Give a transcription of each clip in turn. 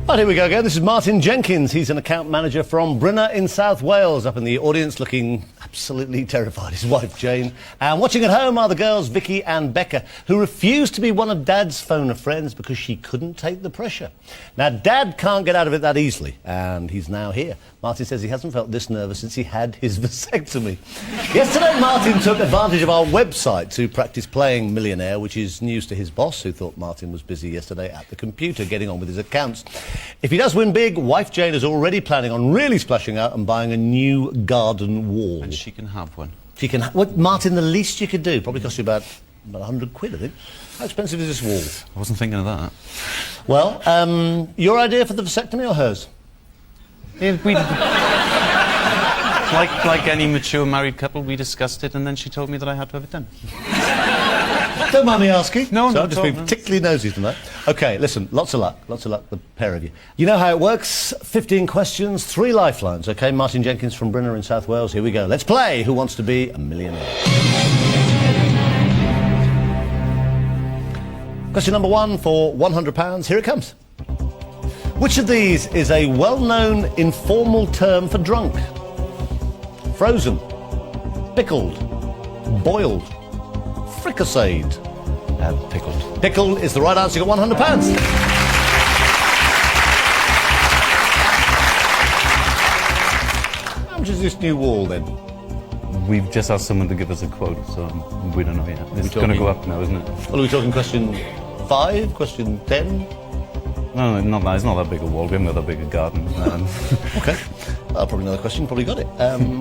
Right, here we go again. This is Martin Jenkins. He's an account manager from Brynner in South Wales, up in the audience looking absolutely terrified. His wife, Jane. And watching at home are the girls, Vicky and Becca, who refused to be one of Dad's phone a friends because she couldn't take the pressure. Now, Dad can't get out of it that easily, and he's now here. Martin says he hasn't felt this nervous since he had his vasectomy. Yesterday, Martin took advantage of our website to practice playing Millionaire, which is news to his boss, who thought Martin was busy yesterday at the computer getting on with his accounts. If he does win big, wife Jane is already planning on really splashing out and buying a new garden wall. And she can have one. She can. What, Martin? The least you could do probably cost you about 100 quid, I think. How expensive is this wall? I wasn't thinking of that. Well, your idea for the vasectomy or hers? Yeah, like any mature married couple, we discussed it, and then she told me that I had to have it done. Don't mind me asking. No, so no, I've just been particularly nosy tonight. OK, listen, lots of luck, the pair of you. You know how it works. 15 questions, 3 lifelines. OK, Martin Jenkins from Brynner in South Wales. Here we go. Let's play Who Wants to Be a Millionaire? Question number 1 for £100. Here it comes. Which of these is a well-known informal term for drunk? Frozen, pickled, boiled, fricasseed, and pickled. Pickled is the right answer. You got £100. How much is this new wall then? We've just asked someone to give us a quote, so we don't know yet. It's going to go up now, isn't it? Well, are we talking question 5, question 10? No, not that. It's not that big a wall. We haven't got that big a garden. OK. Probably another question. Probably got it.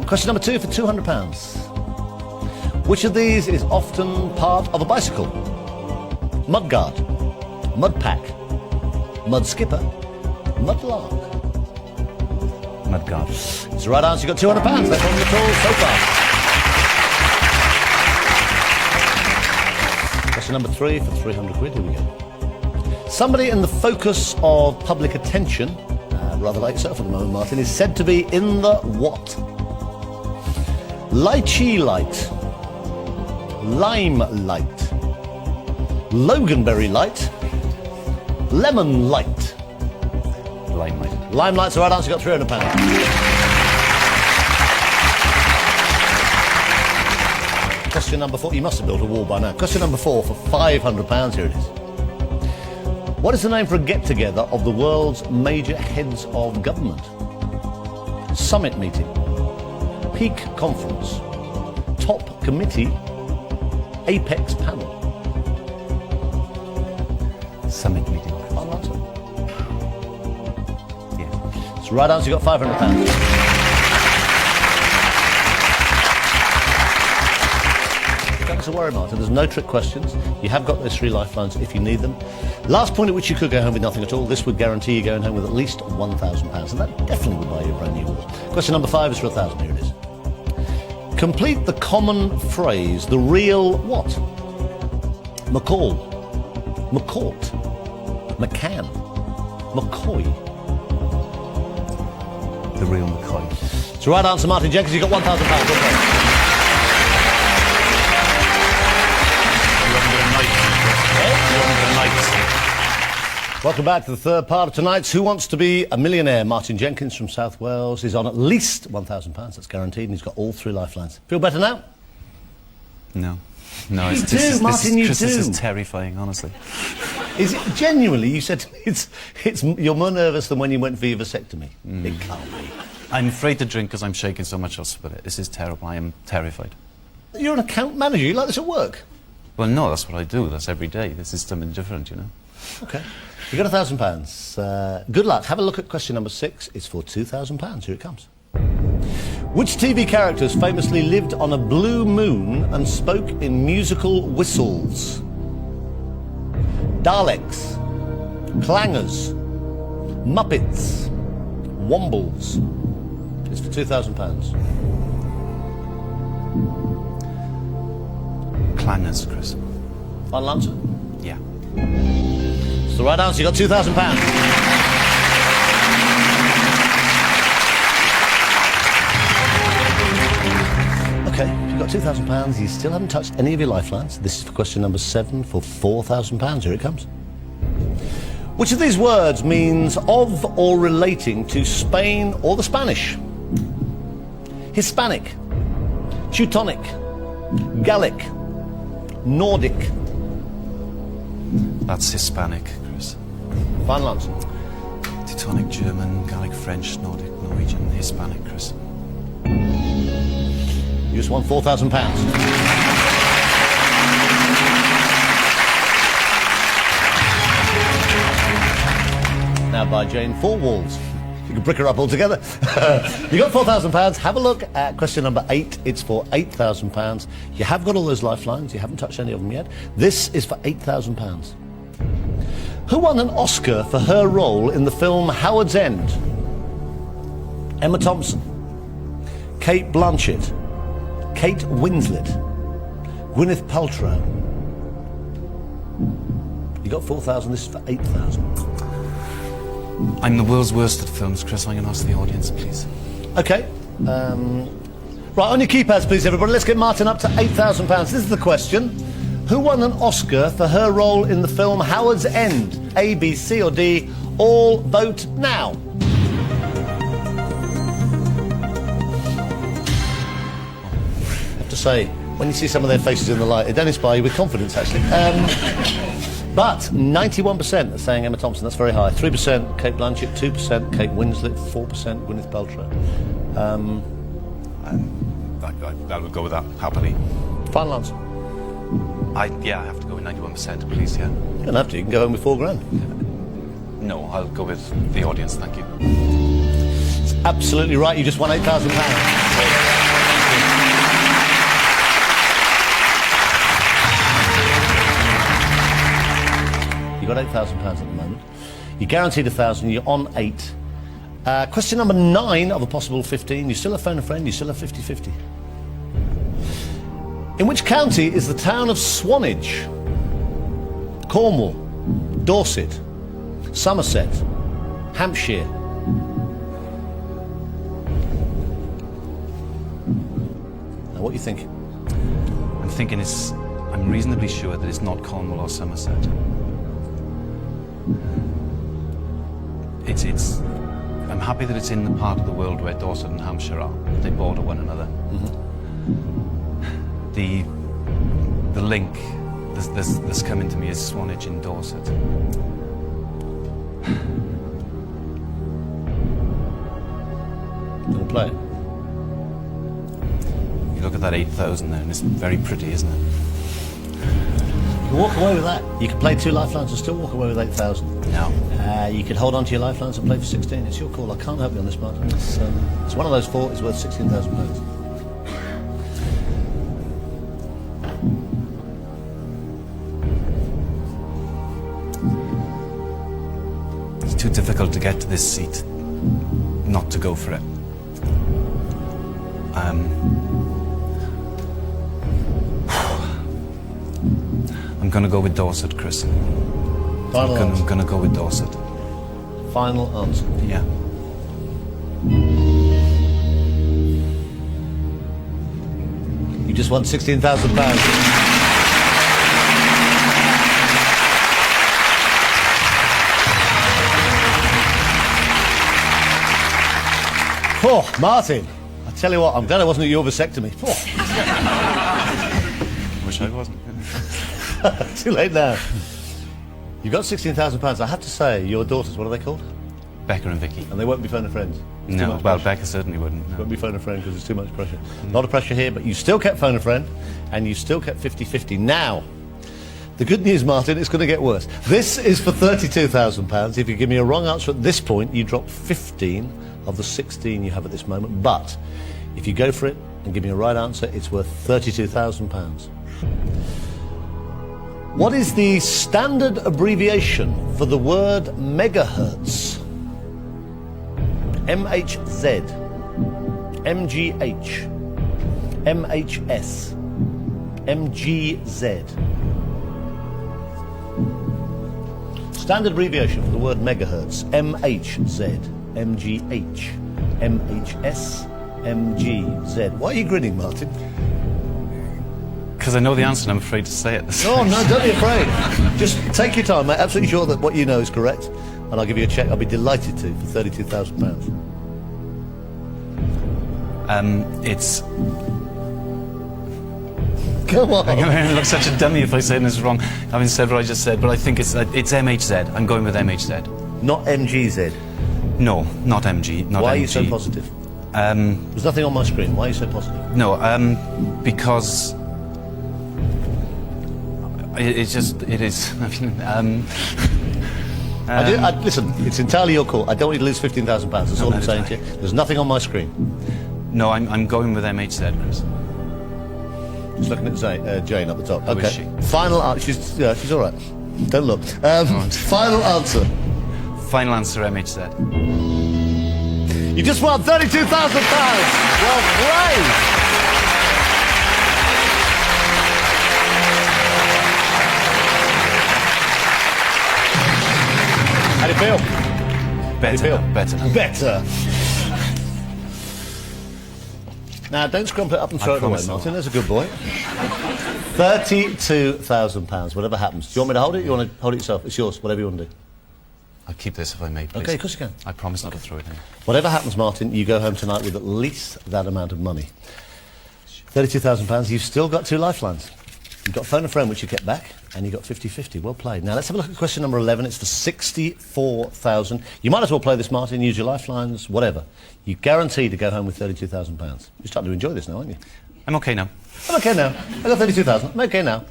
Question number 2 for £200. Which of these is often part of a bicycle? Mudguard, mudpack, mud skipper, mudlark. Mudguard. It's the right answer. You got £200. No problem at all so far. Question number 3 for 300 quid. Here we go. Somebody in the focus of public attention, rather like yourself at the moment, Martin, is said to be in the what? Lychee light, lime light, Loganberry light, lemon light. Limelight. Limelight's the right answer. You got £300. Question number 4. You must have built a wall by now. Question number 4 for £500. Here it is. What is the name for a get-together of the world's major heads of government? Summit meeting, peak conference, top committee, apex panel. Summit meeting. Final answer. Yeah. It's the right answer. You got £500. Don't have to worry, Martin. There's no trick questions. You have got those 3 lifelines if you need them. Last point at which you could go home with nothing at all. This would guarantee you going home with at least £1,000, and that definitely would buy you a brand new wall. Question number 5 is for £1,000. Here it is. Complete the common phrase, the real what? McCall, McCourt, McCann, McCoy. The real McCoy. It's the right answer, Martin Jenkins. You got £1,000. Welcome back to the third part of tonight's Who Wants to Be a Millionaire? Martin Jenkins from South Wales is on at least £1,000. That's guaranteed, and he's got all 3 lifelines. Feel better now? No. No, You do, Martin, you do. This is terrifying, honestly. Is it genuinely? You said you're more nervous than when you went for your vasectomy. It can't be. I'm afraid to drink because I'm shaking so much. I'll spit it. This is terrible. I am terrified. You're an account manager. You like this at work? Well, no, that's what I do. That's every day. This is something different, you know. OK. You got £1,000. Good luck. Have a look at question number 6. It's for £2,000. Here it comes. Which TV characters famously lived on a blue moon and spoke in musical whistles? Daleks, Clangers, Muppets, Wombles. It's for £2,000. Clangers, Chris. Final answer? Yeah. It's the right answer. You got £2,000. OK, you've got £2,000. You still haven't touched any of your lifelines. This is for question number 7 for £4,000. Here it comes. Which of these words means of or relating to Spain or the Spanish? Hispanic, Teutonic, Gallic, Nordic. That's Hispanic, Chris. Final answer. Teutonic, German, Gallic, French, Nordic, Norwegian, Hispanic, Chris. You just won £4,000. Now by Jane, 4 walls. You can brick her up all together. You got £4,000. Have a look at question number 8. It's for £8,000. You have got all those lifelines. You haven't touched any of them yet. This is for £8,000. Who won an Oscar for her role in the film Howard's End? Emma Thompson, Kate Blanchett, Kate Winslet, Gwyneth Paltrow. You got 4,000. This is for 8,000. I'm the world's worst at films, Chris. I'm going to ask the audience, please. Okay. Right, on your keypads, please, everybody. Let's get Martin up to £8,000. This is the question. Who won an Oscar for her role in the film Howard's End? A, B, C or D? All vote now. I have to say, when you see some of their faces in the light, it don't inspire you with confidence, actually. But 91% are saying Emma Thompson. That's very high. 3% Kate Blanchett, 2% Kate Winslet, 4% Gwyneth Paltrow. I would go with that happily. Final answer. I have to go with 91%, please. Yeah. You don't have to. You can go home with £4,000. No, I'll go with the audience. Thank you. It's absolutely right. You just won £8,000. You got £8,000 at the moment. You're guaranteed 1,000. You're on 8. Question number 9 of a possible 15. You still have phone a friend. You still have 50-50. In which county is the town of Swanage? Cornwall, Dorset, Somerset, Hampshire. Now, what are you thinking? I'm reasonably sure that it's not Cornwall or Somerset. I'm happy that it's in the part of the world where Dorset and Hampshire are. They border one another. Mm-hmm. The link that's coming to me is Swanage in Dorset. Gonna play it? You look at that 8,000 there, and it's very pretty, isn't it? You can walk away with that. You can play 2 lifelines and still walk away with 8,000. No. You could hold on to your lifelines and play for 16. It's your call. I can't help you on this, Martin. It's one of those 4. It's worth £16,000. It's too difficult to get to this seat not to go for it. I'm going to go with Dorset, Chris. Final answer. I'm going to go with Dorset. Final answer. Yeah. You just won £16,000. Oh, Martin, I tell you what, I'm glad I wasn't at your vasectomy. Oh. Wish I wasn't. Too late now. You've got £16,000. I have to say, your daughters, what are they called? Becca and Vicky. And they won't be phone a friend. No, well, Becca certainly wouldn't. No. Won't be phone a friend because there's too much pressure. A lot of pressure here, but you still kept phone a friend, and you still kept 50-50. Now, the good news, Martin, it's going to get worse. This is for £32,000. If you give me a wrong answer at this point, you drop 15 of the 16 you have at this moment. But if you go for it and give me a right answer, it's worth £32,000. What is the standard abbreviation for the word megahertz? MHZ, MGH, MHS, MGZ. Standard abbreviation for the word megahertz: MHZ, MGH, MHS, MGZ. Why are you grinning, Martin? Because I know the answer and I'm afraid to say it. Oh, no, don't be afraid. Just take your time, mate. Absolutely sure that what you know is correct. And I'll give you a cheque. I'll be delighted to for £32,000. It's... Come on. I'm going to look such a dummy if I say this wrong, having said what I just said, but I think it's MHZ. I'm going with MHZ. Not MGZ. No, not MG, not Why MG. are you so positive? There's nothing on my screen. Why are you so positive? No, because... It is. I mean, listen, it's entirely your call. I don't want you to lose £15,000. That's all I'm saying to you. There's nothing on my screen. No, I'm going with MHZ, Chris. Just looking at Jane up the top. How Okay. is she? Final answer. She's all right. Don't look. Final answer. Final answer, MHZ. You just won £32,000. Well played. How do you feel? Better. Better. Now, don't scrump it up and throw it away, Martin. That's a good boy. £32,000, whatever happens. Do you want me to hold it? You want to hold it yourself? It's yours, whatever you want to do. I'll keep this if I may, please. Okay, of course you can. I promise not to throw it in. Whatever happens, Martin, you go home tonight with at least that amount of money. £32,000, you've still got 2 lifelines. You've got phone a friend, which you get back, and you've got 50-50. Well played. Now, let's have a look at question number 11. It's for £64,000. You might as well play this, Martin, use your lifelines, whatever. You're guaranteed to go home with £32,000. You're starting to enjoy this now, aren't you? I'm okay now. I'm okay now. I got 32,000. I'm okay now.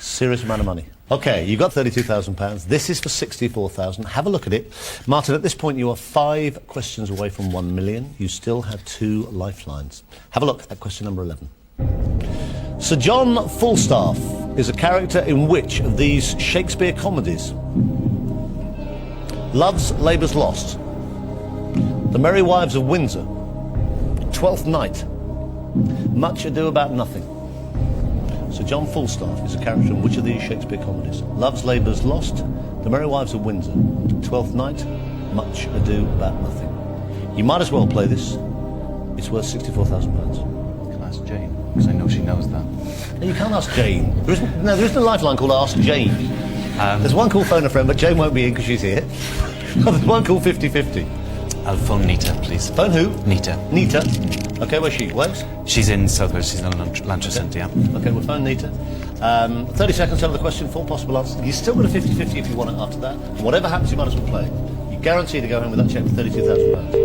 Serious amount of money. Okay, you got £32,000. This is for 64,000. Have a look at it. Martin, at this point you are 5 questions away from 1 million. You still have 2 lifelines. Have a look at question number 11. Sir John Falstaff is a character in which of these Shakespeare comedies? Love's Labour's Lost, The Merry Wives of Windsor, Twelfth Night, Much Ado About Nothing. Sir John Falstaff is a character in which of these Shakespeare comedies? Love's Labour's Lost, The Merry Wives of Windsor, Twelfth Night, Much Ado About Nothing. You might as well play this. It's worth £64,000. Can I ask Jane? Because I know she knows that. No, you can't ask Jane. There isn't a lifeline called Ask Jane. There's one called Phone a Friend, but Jane won't be in because she's here. There's one called 50-50. I'll phone Nita, please. Phone who? Nita. Nita. Okay, where's she? Wales? She's in South Wales. She's in Lancashire Centre, yeah. Okay, we'll phone Nita. 30 seconds to have the question, 4 possible answers. You still got a 50-50 if you want it after that. And whatever happens, you might as well play. You're guaranteed to go home with that cheque for £32,000.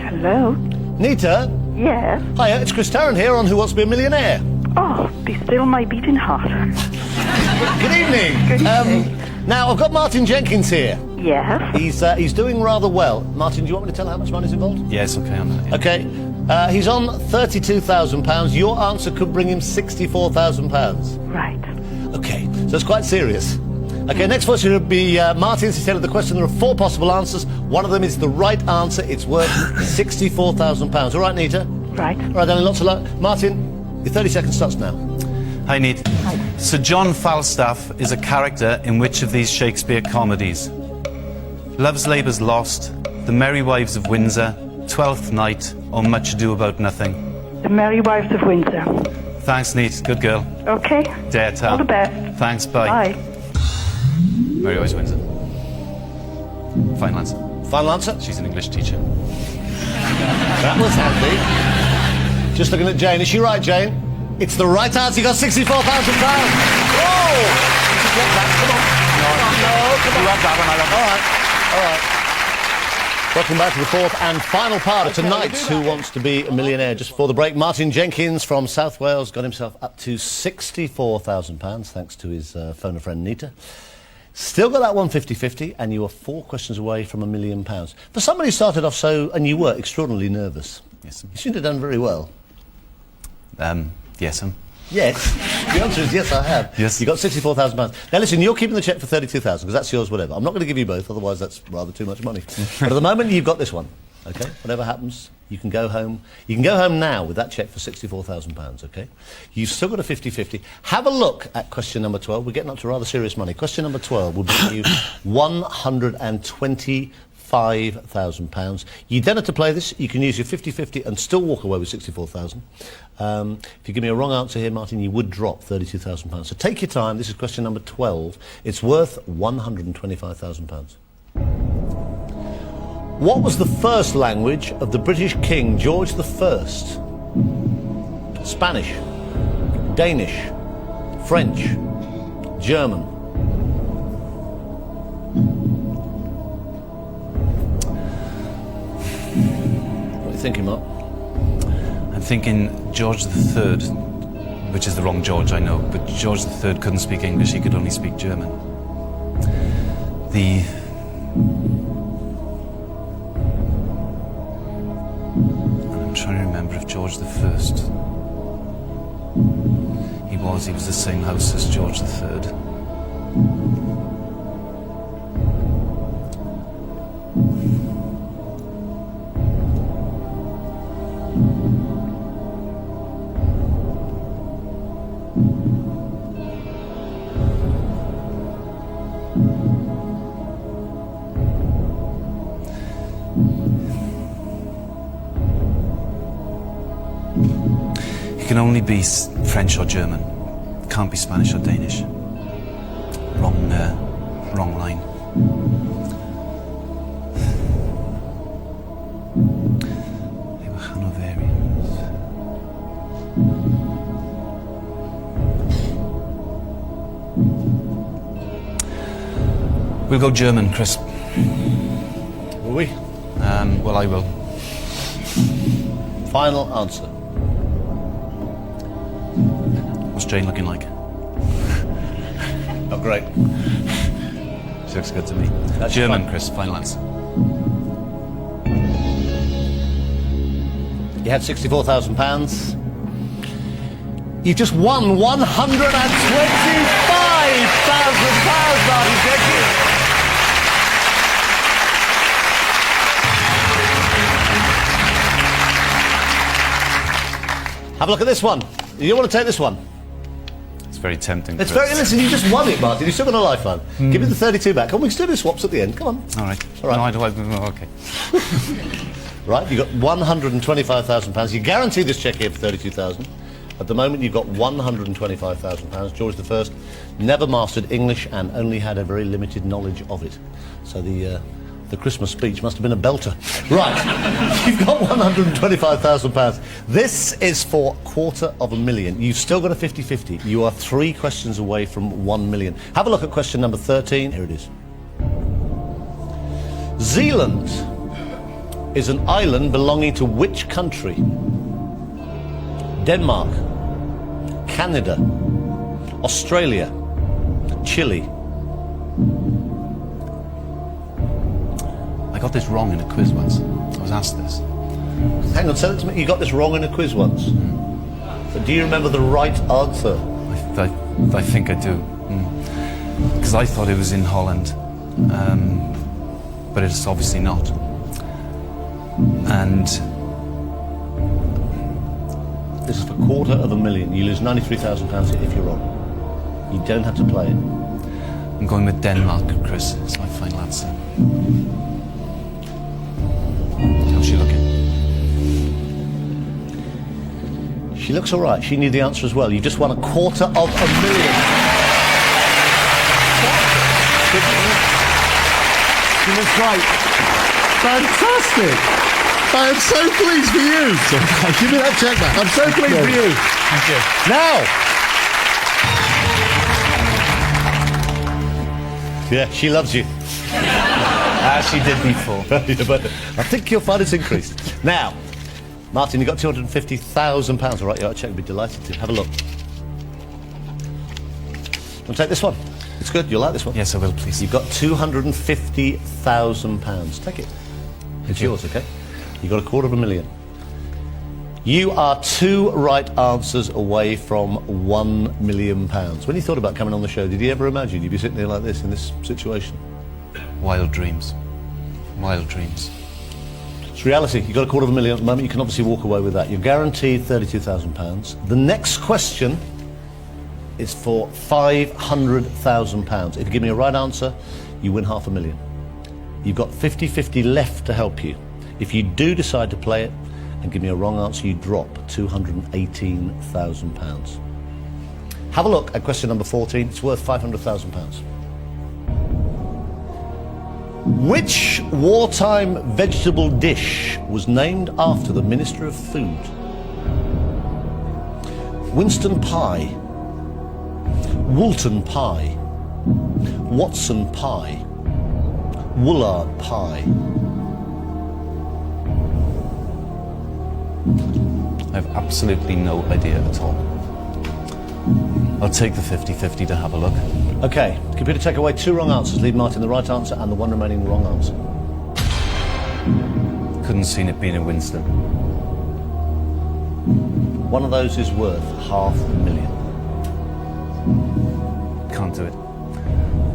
Hello? Nita? Yes? Hiya, it's Chris Tarrant here on Who Wants to Be a Millionaire. Oh, be still my beating heart. Good evening. Good evening. Now, I've got Martin Jenkins here. Yes? He's doing rather well. Martin, do you want me to tell how much money's involved? Yes, okay on that. Yeah. Okay. He's on £32,000. Your answer could bring him £64,000. Right. Okay, so it's quite serious. Okay, next question would be Martin's instead of the question. There are 4 possible answers. One of them is the right answer. It's worth £64,000. All right, Nita? Right. All right, darling, lots of luck. Martin, your 30 seconds starts now. Hi, Nita. Hi. Sir John Falstaff is a character in which of these Shakespeare comedies? Love's Labour's Lost, The Merry Wives of Windsor, Twelfth Night, or Much Ado About Nothing? The Merry Wives of Windsor. Thanks, Nita. Good girl. Okay. Dare tell. All the best. Thanks, bye. Bye. Merry Wives of Windsor. Final answer. Final answer? She's an English teacher. That was handy. Just looking at Jane. Is she right, Jane? It's the right answer. You got £64,000. Whoa! Come on. No, come on. You want that one, I love All right. All right. Welcome back to the 4th and final part of tonight's Who Wants to Be a Millionaire. Just before the break, Martin Jenkins from South Wales got himself up to £64,000 thanks to his phone a friend Nita. Still got that one 50-50, and you are 4 questions away from £1 million. For somebody who started off so, and you were extraordinarily nervous, Yes. you seem to have done very well. Yes, Yes. The answer is yes, I have. Yes. You got £64,000. Now listen, you're keeping the cheque for £32,000 because that's yours, whatever. I'm not going to give you both, otherwise that's rather too much money. But at the moment, you've got this one. Okay. Whatever happens, you can go home. You can go home now with that cheque for £64,000. Okay. You've still got a 50-50. Have a look at question number 12. We're getting up to rather serious money. Question number 12 will bring you £125,000. £5,000. You don't have to play this. You can use your 50-50 and still walk away with 64,000. If you give me a wrong answer here, Martin, you would drop £32,000. So take your time. This is question number 12. It's worth £125,000. What was the first language of the British King George I? Spanish, Danish, French, German. What are you thinking, Mark? I'm thinking George III, which is the wrong George, I know, but George III couldn't speak English, he could only speak German. I'm trying to remember if George I, he was the same house as George III. It can only be French or German. Can't be Spanish or Danish. Wrong line. They were Hanoverians. We'll go German, Chris. Will we? Well, I will. Final answer. What's Jane looking like? Oh, great. She looks good to me. That's German, fine. Chris. Final answer. You had £64,000. You just won £125,000, Martin Jenkins. Have a look at this one. You want to take this one? It's very tempting. It's Chris. very. Listen, you just won it, Martin. You've still got a lifeline. Give me the 32 back. Come on, we can still do swaps at the end. Come on. All right. All right. No, okay. Right, you've got £125,000. You guarantee this cheque here for £32,000. At the moment, you've got £125,000. George I never mastered English and only had a very limited knowledge of it. So the Christmas speech must have been a belter. Right, you've got £125,000. This is for $250,000. You've still got a 50-50. You are 3 questions away from £1 million. Have a look at question number 13. Here it is. Zealand is an island belonging to which country? Denmark, Canada, Australia, Chile. I got this wrong in a quiz once. I was asked this. Hang on, say that to me. You got this wrong in a quiz once. But do you remember the right answer? I think I do. Because I thought it was in Holland. But it's obviously not. And This is for $250,000. You lose £93,000 if you're wrong. You don't have to play it. I'm going with Denmark, Chris. It's my final answer. How's she looking? She looks all right. She knew the answer as well. You just won $250,000. She was great. Fantastic. I am so pleased for you. Give me that check back. I'm so pleased for you. Now. Yeah, she loves you. As she did before. But I think you'll find it's increased. Now, Martin, you got £250,000. All right, yeah, check. I'd be delighted to. Have a look. Want to take this one? It's good. You'll like this one. Yes, I will, please. You've got £250,000. Take it. It's yours, okay? You got $250,000. You are 2 right answers away from £1 million. When you thought about coming on the show, did you ever imagine you'd be sitting there like this in this situation? Wild dreams. Wild dreams. It's reality. You've got $250,000 at the moment. You can obviously walk away with that. You're guaranteed £32,000. The next question is for £500,000. If you give me a right answer, you win $500,000. You've got 50-50 left to help you. If you do decide to play it and give me a wrong answer, you drop £218,000. Have a look at question number 14. It's worth £500,000. Which wartime vegetable dish was named after the Minister of Food? Winston pie, Woolton pie, Watson pie, Woolard pie. I have absolutely no idea at all. I'll take the 50-50 to have a look. Okay, computer, take away 2 wrong answers. Leave Martin the right answer and the 1 remaining wrong answer. Couldn't seen it being in Winston. One of those is worth £500,000. Can't do it.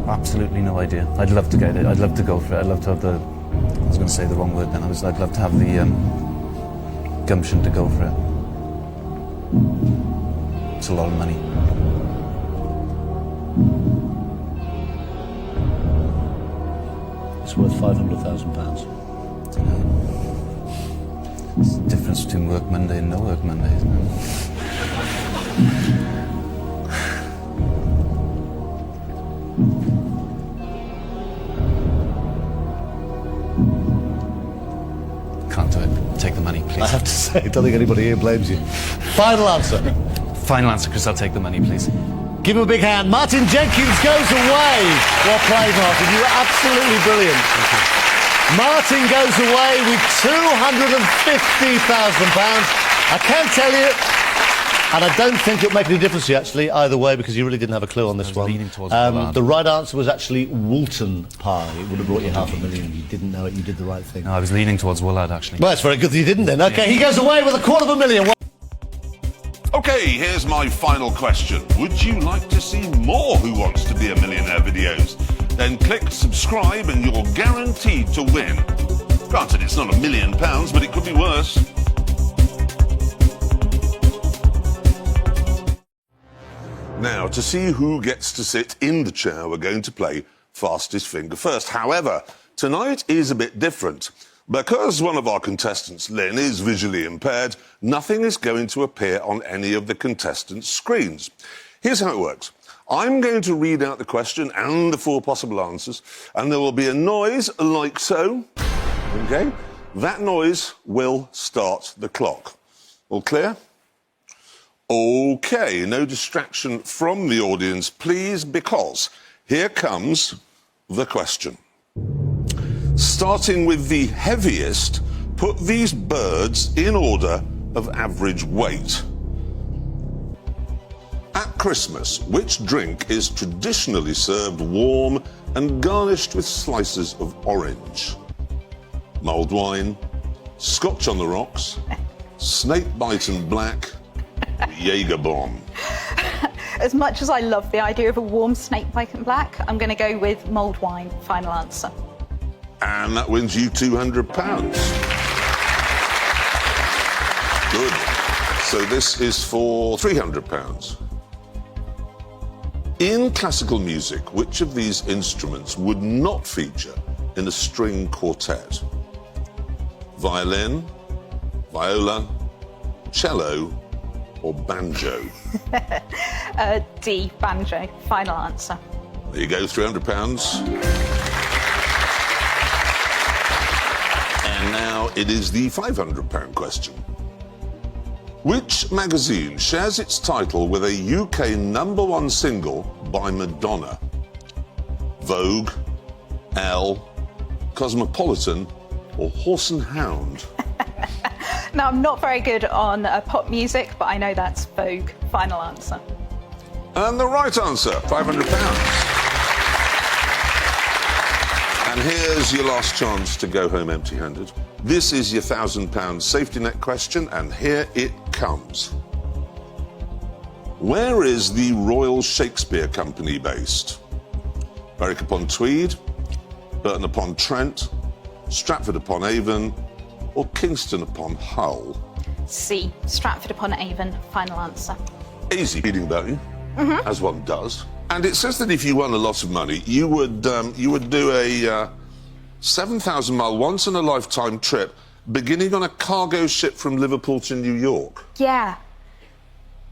Absolutely no idea. I'd love to get it. I'd love to go for it. I'd love to have the... I was going to say the wrong word then. I'd love to have the gumption to go for it. It's a lot of money. It's worth £500,000. It's the difference between work Monday and no work Monday, isn't it? Can't do it. Take the money, please. I have to say, I don't think anybody here blames you. Final answer. Final answer, Chris. I'll take the money, please. Give him a big hand. Martin Jenkins goes away. Well played, Martin. You were absolutely brilliant. Martin goes away with £250,000. I can tell you, and I don't think it'll make any difference to you, actually, either way, because you really didn't have a clue on this one. Leaning towards the right answer was actually Woolton pie. It would have brought you £500,000. You didn't know it. You did the right thing. No, I was leaning towards Woolard, actually. Well, it's very good that you didn't then. OK, he goes away with £250,000. Okay, here's my final question. Would you like to see more Who Wants to Be a Millionaire videos? Then click subscribe and you're guaranteed to win. Granted, it's not £1 million, but it could be worse. Now, to see who gets to sit in the chair, we're going to play Fastest Finger First. However, tonight is a bit different. Because one of our contestants, Lynn, is visually impaired, nothing is going to appear on any of the contestants' screens. Here's how it works. I'm going to read out the question and the 4 possible answers, and there will be a noise like so. OK? That noise will start the clock. All clear? OK, no distraction from the audience, please, because here comes the question. Starting with the heaviest, put these birds in order of average weight. At Christmas, which drink is traditionally served warm and garnished with slices of orange? Mulled wine, Scotch on the rocks, snake bite and black, Jaeger bomb. As much as I love the idea of a warm snake bite and black, I'm going to go with mulled wine. Final answer. And that wins you £200. Good. So this is for £300. In classical music, which of these instruments would not feature in a string quartet? Violin, viola, cello, or banjo? D, banjo. Final answer. There you go, £300. And now it is the £500 question. Which magazine shares its title with a UK #1 single by Madonna? Vogue, Elle, Cosmopolitan, or Horse and Hound? Now, I'm not very good on pop music, but I know that's Vogue. Final answer. And the right answer, £500. And here's your last chance to go home empty-handed. This is your £1,000 safety net question, and here it comes. Where is the Royal Shakespeare Company based? Berwick-upon-Tweed, Burton-upon-Trent, Stratford-upon-Avon, or Kingston-upon-Hull? C, Stratford-upon-Avon. Final answer. Easy reading about you, as one does. And it says that if you won a lot of money, you would do 7,000-mile, once-in-a-lifetime trip, beginning on a cargo ship from Liverpool to New York. Yeah.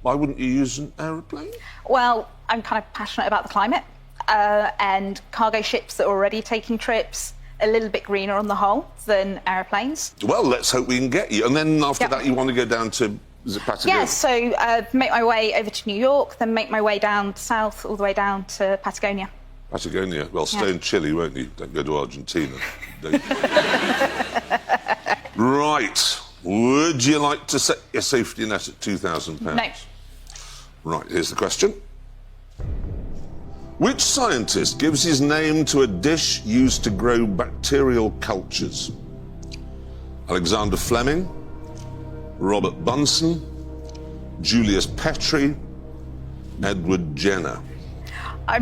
Why wouldn't you use an aeroplane? Well, I'm kind of passionate about the climate, and cargo ships that are already taking trips a little bit greener on the whole than aeroplanes. Well, let's hope we can get you. And then after Yep. that, you want to go down to, is it Patagonia? Yeah, so make my way over to New York, then make my way down south, all the way down to Patagonia. Patagonia. Well, stay Yeah. in Chile, won't you? Don't go to Argentina. Right. Would you like to set your safety net at £2,000? No. Right, here's the question. Which scientist gives his name to a dish used to grow bacterial cultures? Alexander Fleming, Robert Bunsen, Julius Petrie, Edward Jenner. I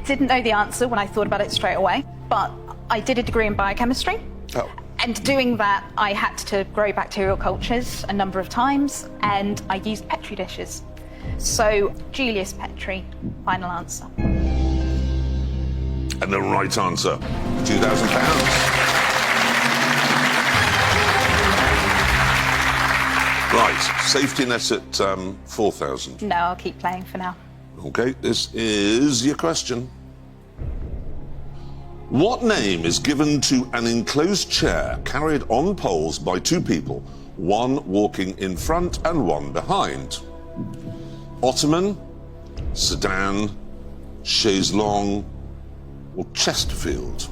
didn't know the answer when I thought about it straight away, but I did a degree in biochemistry. Oh. And doing that, I had to grow bacterial cultures a number of times, and I used Petri dishes. So, Julius Petrie, final answer. And the right answer, £2,000. Right, safety net at 4,000. No, I'll keep playing for now. Okay, this is your question. What name is given to an enclosed chair carried on poles by two people, one walking in front and one behind? Ottoman, sedan, chaise longue, or Chesterfield?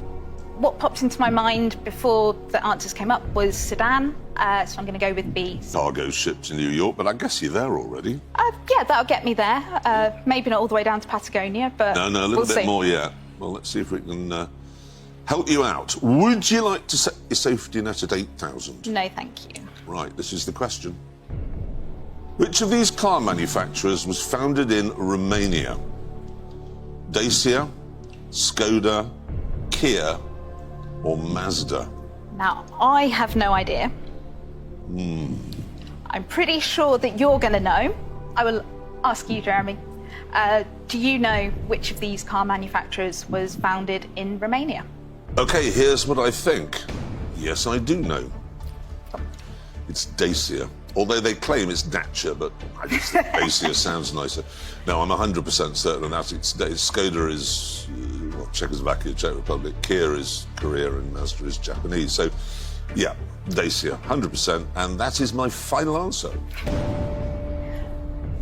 What popped into my mind before the answers came up was sedan, so I'm going to go with B. Cargo ship to New York, but I guess you're there already. Yeah, that'll get me there. Maybe not all the way down to Patagonia, but No, a little we'll bit see. more yet. Well, let's see if we can help you out. Would you like to set your safety net at 8,000? No, thank you. Right, this is the question. Which of these car manufacturers was founded in Romania? Dacia, Skoda, Kia, or Mazda? Now, I have no idea. I'm pretty sure that you're going to know. I will ask you, Jeremy. Do you know which of these car manufacturers was founded in Romania? Okay, here's what I think. Yes, I do know. It's Dacia. Although they claim it's Dacia, but I just think Dacia sounds nicer. No, I'm 100% certain of that. Skoda is Czechoslovakia, Czech Republic. Kia is Korea, and Mazda is Japanese. So, yeah, Dacia, 100%. And that is my final answer.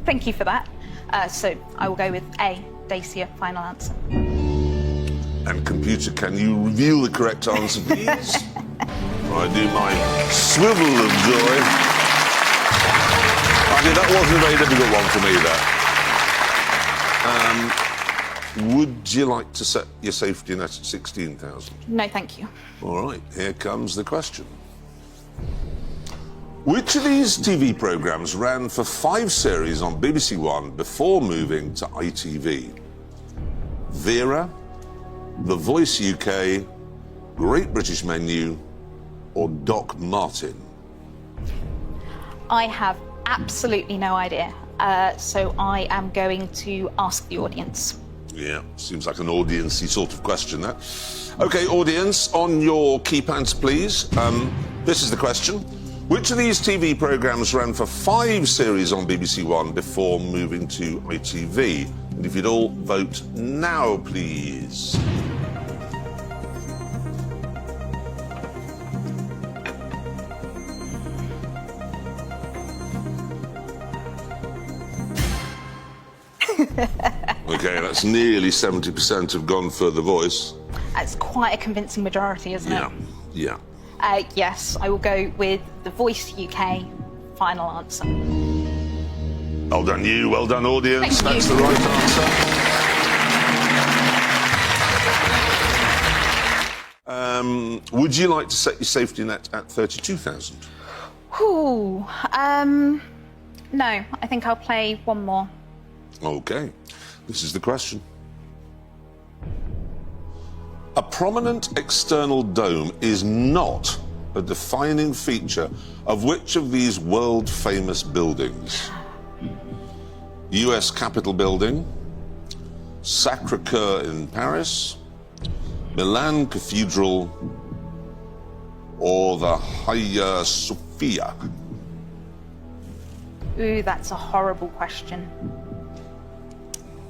Thank you for that. So I will go with A, Dacia, final answer. And computer, can you reveal the correct answer, please? I do my swivel of joy. Okay, that wasn't a very difficult one for me, there. Would you like to set your safety net at 16,000? No, thank you. All right, here comes the question. Which of these TV programmes ran for 5 series on BBC One before moving to ITV? Vera, The Voice UK, Great British Menu, or Doc Martin? I have absolutely no idea. So I am going to ask the audience. Yeah, seems like an audience-y sort of question, that. OK, audience, on your keypads, please. This is the question. Which of these TV programmes ran for 5 series on BBC One before moving to ITV? And if you'd all vote now, please. OK, that's nearly 70% have gone for The Voice. That's quite a convincing majority, isn't it? Yeah. Yes, I will go with The Voice UK, final answer. Well done, you. Well done, audience. Thank That's you. the right answer. Would you like to set your safety net at 32,000? Ooh, no, I think I'll play one more. OK, this is the question. A prominent external dome is not a defining feature of which of these world-famous buildings? US Capitol Building, Sacré-Cœur in Paris, Milan Cathedral or the Hagia Sophia? Ooh, that's a horrible question.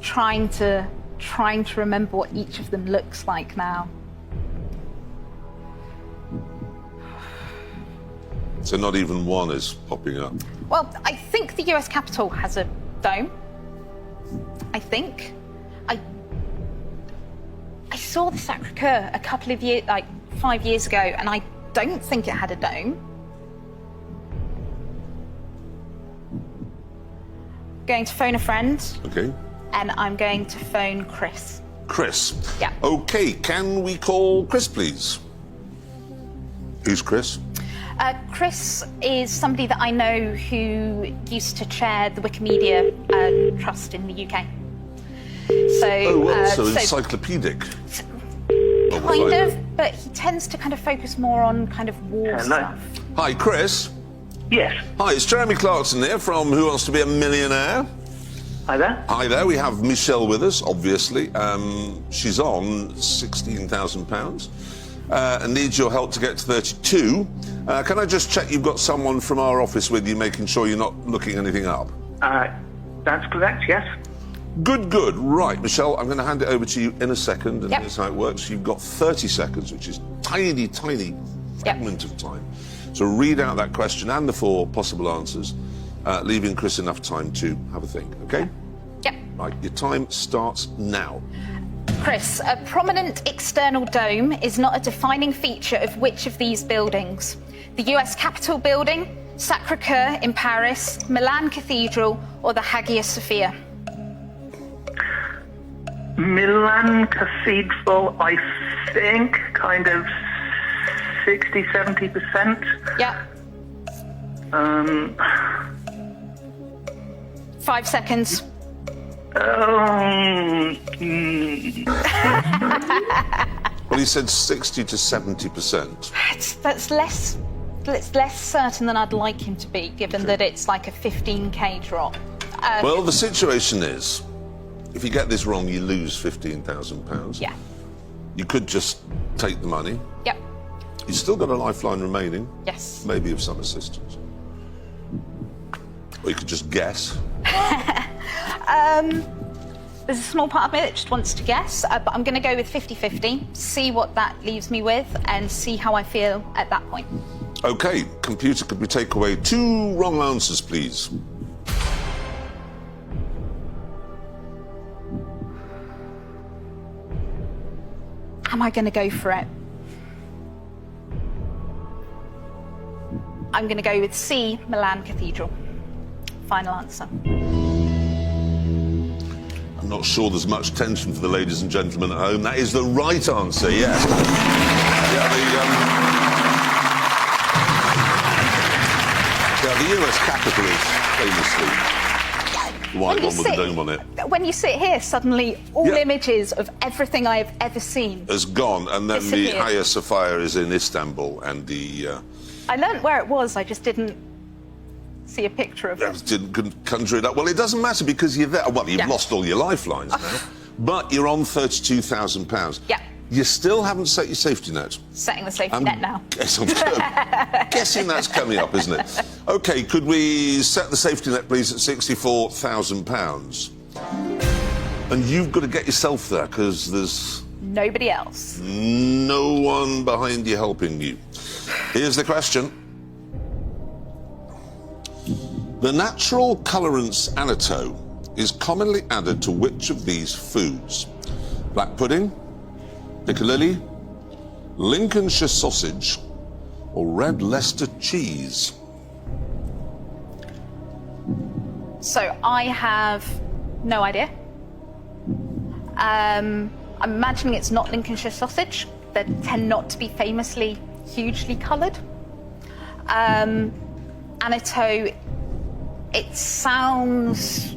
Trying to remember what each of them looks like now. So not even one is popping up. Well, I think the US Capitol has a dome. I think. I saw the Sacré-Cœur a couple of years, like 5 years ago, and I don't think it had a dome. Going to phone a friend. Okay. And I'm going to phone Chris. Chris. Yeah. Okay, can we call Chris, please? Who's Chris? Chris is somebody that I know who used to chair the Wikimedia Trust in the UK. So, encyclopedic. Kind of, but he tends to kind of focus more on kind of war stuff. Hi, Chris. Yes. Hi, it's Jeremy Clarkson here from Who Wants to Be a Millionaire? Hi there. Hi there, we have Michelle with us, obviously. She's on £16,000 and needs your help to get to 32. Can I just check you've got someone from our office with you, making sure you're not looking anything up? That's correct, yes. Good, good. Right, Michelle, I'm going to hand it over to you in a second, and here's how it works. You've got 30 seconds, which is tiny fragment of time. So read out that question and the 4 possible answers, leaving Chris enough time to have a think, okay? Yep. Right, your time starts now. Chris, a prominent external dome is not a defining feature of which of these buildings? The US Capitol building, Sacré-Cœur in Paris, Milan Cathedral, or the Hagia Sophia? Milan Cathedral, I think, kind of 60-70%. Yeah. 5 seconds. Well, he said 60 to 70%. That's less certain than I'd like him to be, given that it's like a 15k drop. Well, the situation is, if you get this wrong, you lose £15,000. Yeah. You could just take the money. Yep. You've still got a lifeline remaining. Yes. Maybe of some assistance. Or you could just guess. There's a small part of me that just wants to guess, but I'm going to go with 50-50, see what that leaves me with, and see how I feel at that point. OK, computer, could we take away 2 wrong answers, please? Am I going to go for it? I'm going to go with C, Milan Cathedral. Final answer. I'm not sure there's much tension for the ladies and gentlemen at home. That is the right answer, yes. The US Capitol is famously the white one with the dome on it. When you sit here, suddenly all images of everything I have ever seen has gone, and then the Hagia Sophia is in Istanbul, and the... I learnt where it was, I just didn't see a picture of it. Didn't conjure it up. Well, it doesn't matter because you're there. Well, you've lost all your lifelines now, but you're on £32,000. Yeah. You still haven't set your safety net. Setting the safety net now. Guessing that's coming up, isn't it? OK, could we set the safety net, please, at £64,000? And you've got to get yourself there, because there's... Nobody else. No one behind you helping you. Here's the question. The natural colorants annatto is commonly added to which of these foods? Black pudding, piccalilli, Lincolnshire sausage, or red Leicester cheese? So I have no idea. I'm imagining it's not Lincolnshire sausage. They tend not to be famously hugely coloured. Annatto, it sounds...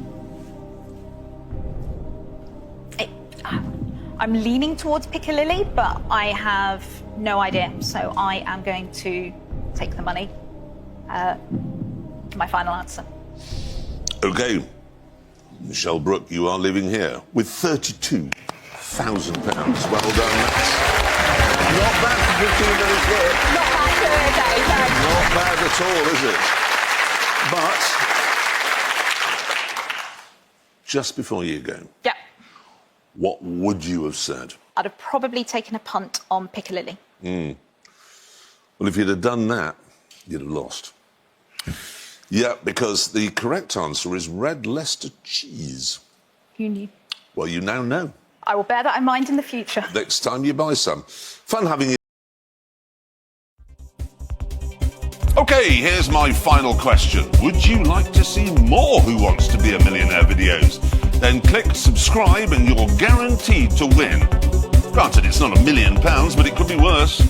I'm leaning towards piccalilli, but I have no idea. So I am going to take the money. My final answer. OK. Michelle Brooke, you are living here with 32,000 Well done. That's not bad for 15 days' work. Not bad for a day, no. Not bad at all, is it? But just before you go, Yeah. what would you have said? I'd have probably taken a punt on Piccadilly. Well, if you'd have done that, you'd have lost. Yeah, because the correct answer is red Leicester cheese. Who knew? Well, you now know. I will bear that in mind in the future. Next time you buy some. Fun having you. OK, here's my final question. Would you like to see more Who Wants to Be a Millionaire videos? Then click subscribe and you're guaranteed to win. Granted, it's not £1 million, but it could be worse.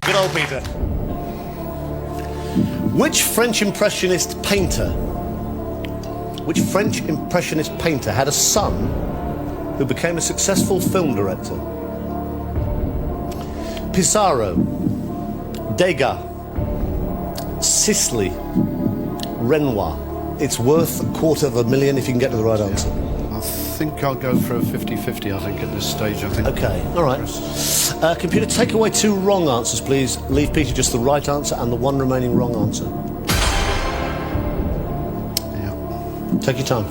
Good old Peter. Which French Impressionist painter had a son who became a successful film director? Pissarro, Degas, Sisley, Renoir. It's worth $250,000 if you can get to the right answer. I think I'll go for a 50-50, I think, at this stage. I think. Okay, all right. Computer, take away 2 wrong answers, please. Leave Peter just the right answer and the 1 remaining wrong answer. Yeah. Take your time.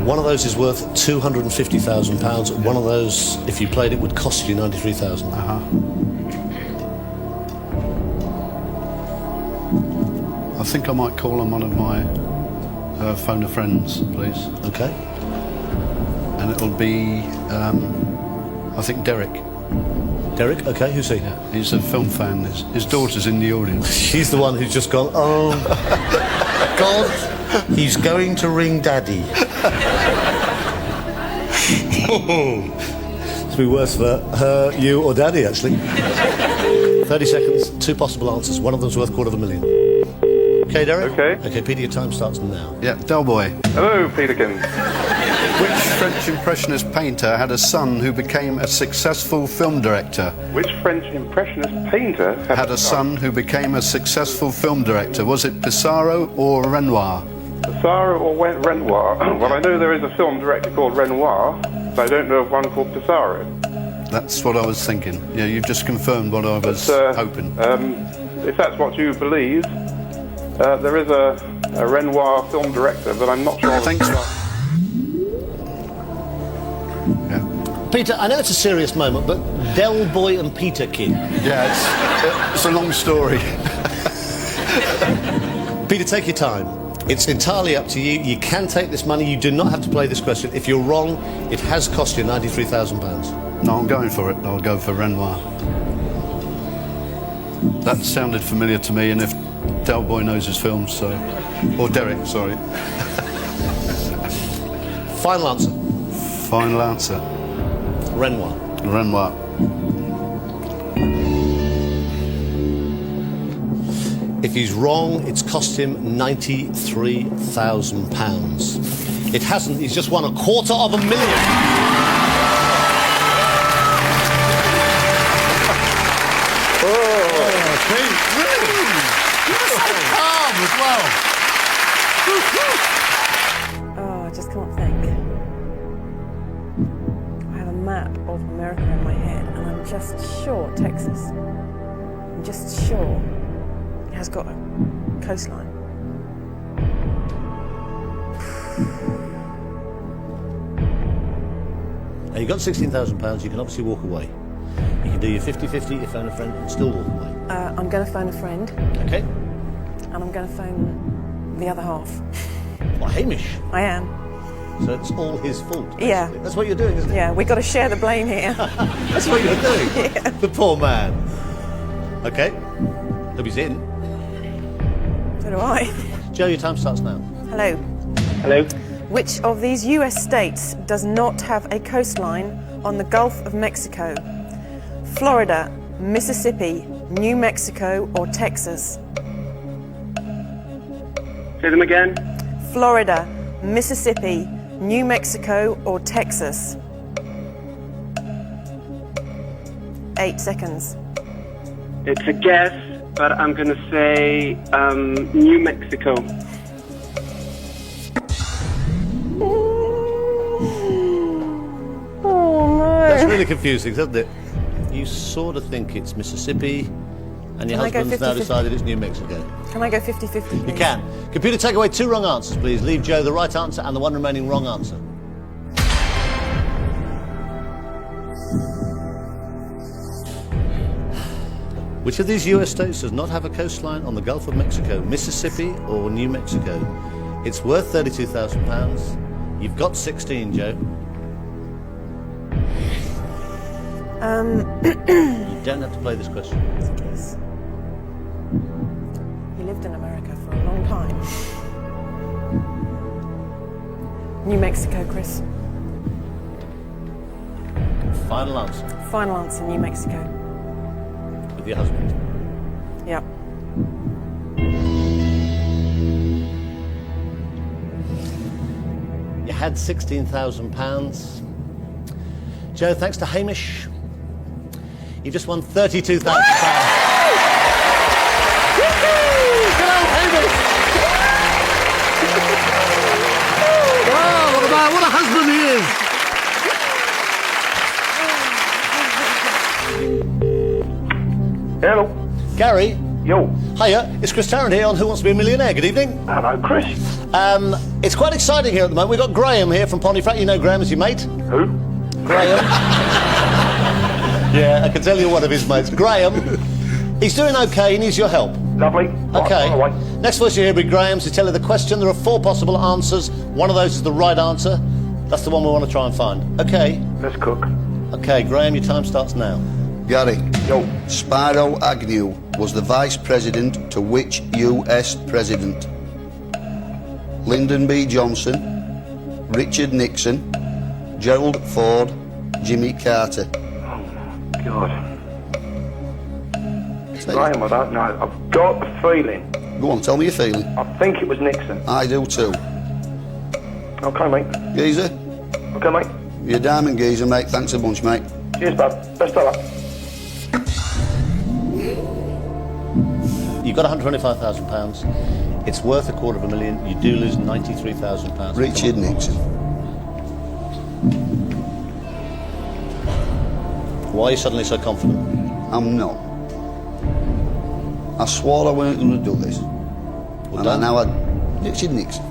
One of those is worth £250,000. One of those, if you played it, would cost you $93,000. I think I might call on one of my phone a friends, please. Okay. And it'll be, I think, Derek. Derek, okay, who's he? Yeah, he's a film fan. His daughter's in the audience. She's the one who's just gone, oh, God, he's going to ring Daddy. It'll be worse for her, you, or Daddy, actually. 30 seconds, 2 possible answers. One of them's worth $250,000. Okay, Derek? Okay. Okay, Peter, your time starts now. Yeah, Del Boy. Hello, Peterkin. Which French Impressionist painter had a son who became a successful film director? Which French Impressionist painter Had a son who became a successful film director. Was it Pissarro or Renoir? Pissarro or Renoir? Well, I know there is a film director called Renoir, but I don't know of one called Pissarro. That's what I was thinking. Yeah, you've just confirmed what I was hoping. If that's what you believe, there is a Renoir film director, but I'm not sure. Thanks. Yeah. Peter, I know it's a serious moment, but Del Boy and Peter Kid. Yeah, it's a long story. Peter, take your time. It's entirely up to you. You can take this money. You do not have to play this question. If you're wrong, it has cost you £93,000. No, I'm going for it. I'll go for Renoir. That sounded familiar to me, and if Del Boy knows his films, so... Or Derek, sorry. Final answer. Final answer. Renoir. Renoir. If he's wrong, it's cost him £93,000. It hasn't. He's just won $250,000. As well. Oh, I just can't think. I have a map of America in my head, and I'm just sure Texas. I'm just sure it has got a coastline. Now, you've got £16,000. You can obviously walk away. You can do your 50-50, you phone a friend, and still walk away. I'm going to phone a friend, Okay. and I'm going to phone the other half. Well, Hamish. I am. So it's all his fault. Basically. Yeah. That's what you're doing, isn't it? Yeah, we've got to share the blame here. That's what you're doing. Yeah. The poor man. Okay. Hope he's in. So do I. Joe, your time starts now. Hello. Hello? Which of these US states does not have a coastline on the Gulf of Mexico? Florida, Mississippi, New Mexico, or Texas? Say them again. Florida, Mississippi, New Mexico, or Texas? 8 seconds. It's a guess, but I'm going to say New Mexico. Oh, no. That's really confusing, isn't it? You sort of think it's Mississippi, and your Can I go husband's now 50-50? decided it's New Mexico. Can I go 50-50, please? You can. Computer, take away 2 wrong answers, please. Leave Joe the right answer and the 1 remaining wrong answer. Which of these US states does not have a coastline on the Gulf of Mexico? Mississippi or New Mexico? It's worth £32,000. You've got 16, Joe. You don't have to play this question. Yes. He lived in America for a long time. New Mexico, Chris. Final answer. Final answer, New Mexico. With your husband. Yep. You had £16,000. Joe, thanks to Hamish, you just won £32,000. Good old Hamish! Wow, what a husband he is! Hello. Gary. Yo. Hiya, it's Chris Tarrant here on Who Wants to Be a Millionaire. Good evening. Hello, Chris. It's quite exciting here at the moment. We've got Graham here from Pontefract. You know Graham as your mate? Who? Graham. Yeah, I can tell you one of his mates. Graham. He's doing okay. He needs your help. Lovely. Okay. Right, Next voice you hear will be Graham. So tell you the question. There are 4 possible answers. One of those is the right answer. That's the one we want to try and find. Okay. let's cook. Okay, Graham, your time starts now. Gary. Yo. Spiro Agnew was the vice president to which US president? Lyndon B. Johnson, Richard Nixon, Gerald Ford, Jimmy Carter. Oh, God. Graham, I don't know. I've got a feeling. Go on, tell me your feeling. I think it was Nixon. I do too. Okay, mate. Geezer? Okay, mate. You're a diamond geezer, mate. Thanks a bunch, mate. Cheers, bud. Best of luck. You've got £125,000. It's worth $250,000. You do lose £93,000. Richard Nixon. Why are you suddenly so confident? I'm not. I swore I weren't going to do this. Well and done. now Richard Nixon.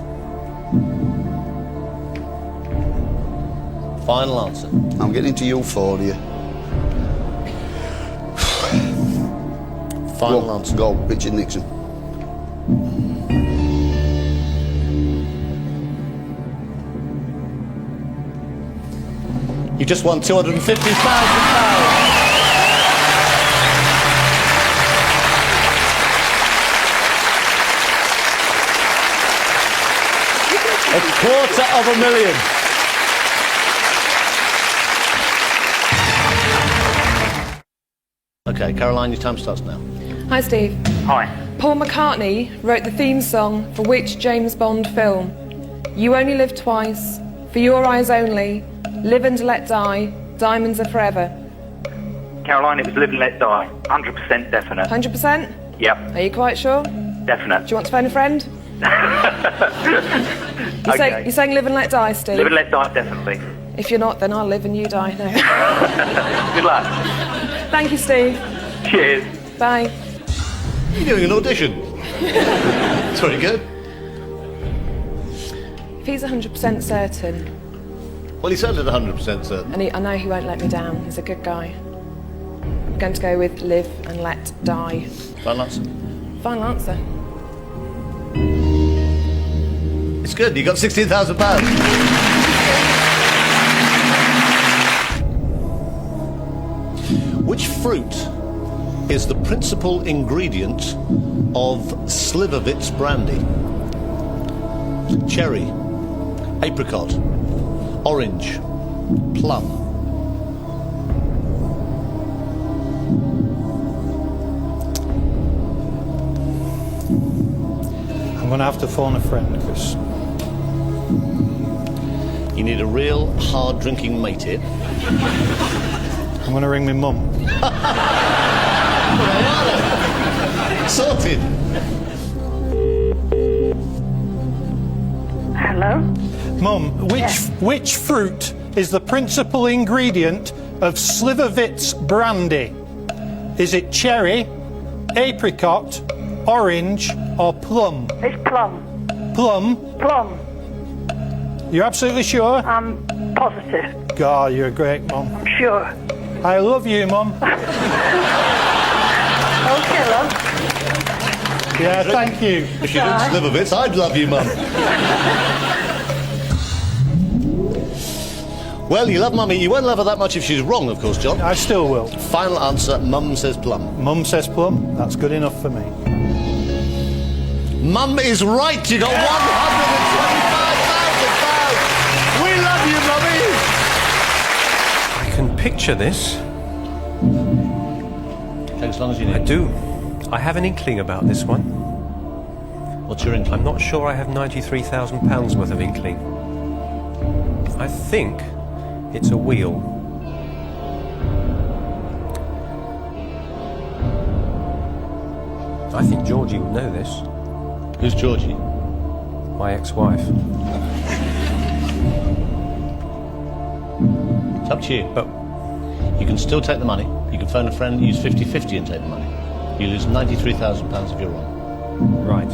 Final answer. I'm getting into euphoria. Final answer. Go, Richard Nixon. You just won £250,000. $250,000. Okay, Caroline, your time starts now. Hi, Steve. Hi. Paul McCartney wrote the theme song for which James Bond film? You Only Live Twice, For Your Eyes Only, Live and Let Die, Diamonds Are Forever. Caroline, it was Live and Let Die. 100% definite. 100%? Yep, Are you quite sure? definite. Do you want to phone a friend? Okay. You're saying live and let die, Steve? Live and Let Die, definitely. If you're not, then I'll live and you die. No. Good luck. Thank you, Steve. Cheers. Bye. You're doing an audition. It's very good. If he's 100% certain, Well, he sounded 100% certain. and I know he won't let me down, he's a good guy, I'm going to go with live and let die. Final answer. Final answer. It's good. You got £16,000. Which fruit is the principal ingredient of Slivovitz brandy? Cherry, apricot, orange, plum. I'm going to have to phone a friend, Chris. You need a real hard drinking mate here. I'm going to ring my mum. Sorted. Hello? Mum, which fruit is the principal ingredient of Slivovitz brandy? Is it cherry, apricot, orange, or plum? It's plum. Plum? Plum. You're absolutely sure? I'm positive. God, you're a great mum. I'm sure. I love you, Mum. Okay, love. Yeah, thank you. If you didn't slip a bit, I'd love you, Mum. Well, you love Mummy. You won't love her that much if she's wrong, of course, John. I still will. Final answer, Mum says plum. Mum says plum. That's good enough for me. Mum is right. You got £125,000. We love you, Mummy. I can picture this. Take as long as you need. I do. I have an inkling about this one. What's your inkling? I'm not sure I have £93,000 worth of inkling. I think it's a wheel. I think Georgie would know this. Who's Georgie? My ex-wife. It's up to you. But you can still take the money. You can phone a friend, use 50-50 and take the money. You lose £93,000 if you're wrong. Right.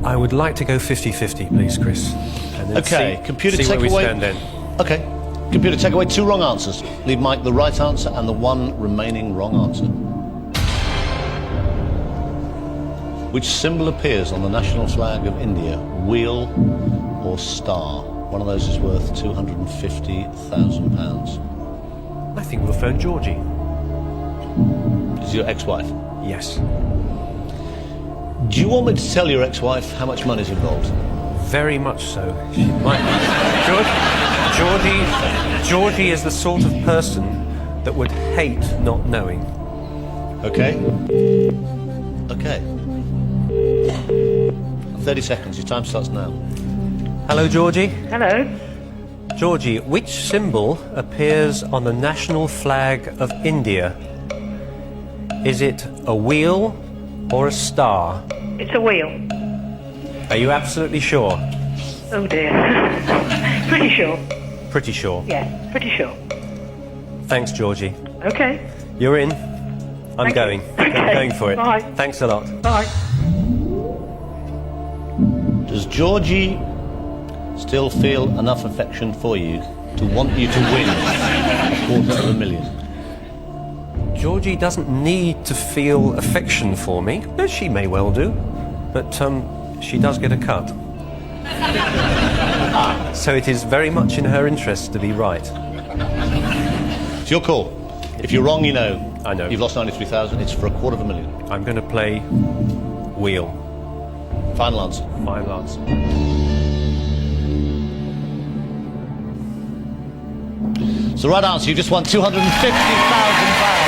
I would like to go 50-50, please, Chris. And then Okay, computer see take where we away. stand then. Okay, computer take away 2 wrong answers. Leave Mike the right answer and the 1 remaining wrong answer. Which symbol appears on the national flag of India? Wheel or star? One of those is worth £250,000. I think we'll phone Georgie. Is your ex-wife? Yes. Do you want me to tell your ex-wife how much money's involved? Very much so. She might. Georgie is the sort of person that would hate not knowing. Okay. Okay. 30 seconds. Your time starts now. Hello, Georgie. Hello? Georgie, which symbol appears on the national flag of India? Is it a wheel or a star? It's a wheel. Are you absolutely sure? Oh dear. Pretty sure. Pretty sure. Yeah, pretty sure. Thanks, Georgie. Okay. You're in. I'm Thank you. going. Okay. I'm going for it. Bye. Thanks a lot. Bye. Does Georgie still feel enough affection for you to want you to win $250,000? Georgie doesn't need to feel affection for me. She may well do, but she does get a cut. So it is very much in her interest to be right. It's your call. If you're wrong, you know. I know. You've lost 93,000. It's for $250,000. I'm going to play wheel. Final answer. Final answer. It's the right answer. You just won £250,000.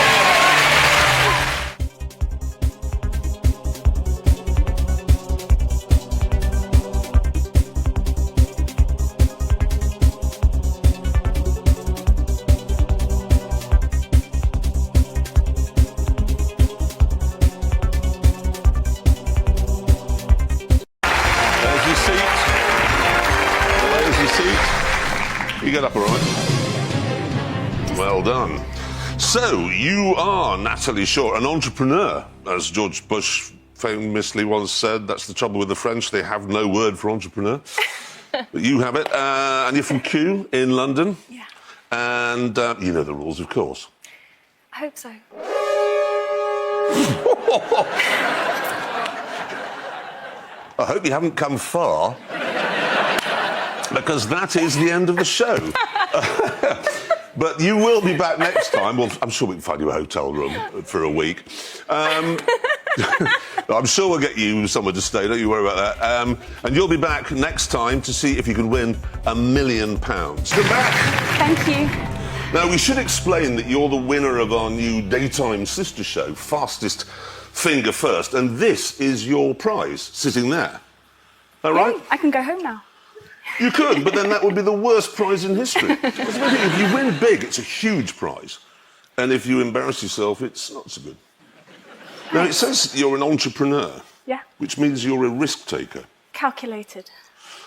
You get up all right? Well done. So, you are Natalie Shaw, an entrepreneur, as George Bush famously once said. That's the trouble with the French, they have no word for entrepreneur. But you have it. And you're from Kew in London. Yeah. And you know the rules, of course. I hope so. I hope you haven't come far, because that is the end of the show. But you will be back next time. Well, I'm sure we can find you a hotel room for a week. I'm sure we'll get you somewhere to stay, don't you worry about that. And you'll be back next time to see if you can win £1 million. Come back! Thank you. Now, we should explain that you're the winner of our new daytime sister show, Fastest Finger First, and this is your prize, sitting there. All right? Yay, I can go home now. You could, but then that would be the worst prize in history. If you win big, it's a huge prize. And if you embarrass yourself, it's not so good. Now, it says you're an entrepreneur. Yeah. Which means you're a risk taker. Calculated.